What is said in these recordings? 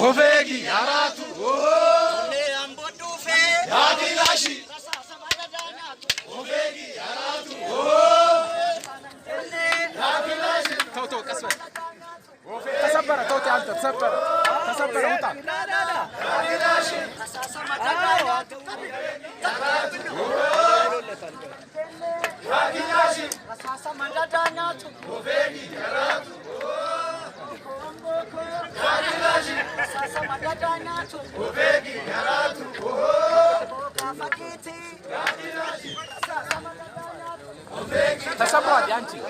Ofegi yaratu. Yadilashi. Ofegi yaratu. Yadilashi. تو كسر تسبر توتي أنت تسبر وطا Yadilashi. Yadilashi. Ofegi yaratu. Yadilashi. Ofegi yaratu. تسبر يا أنتي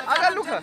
أقلوها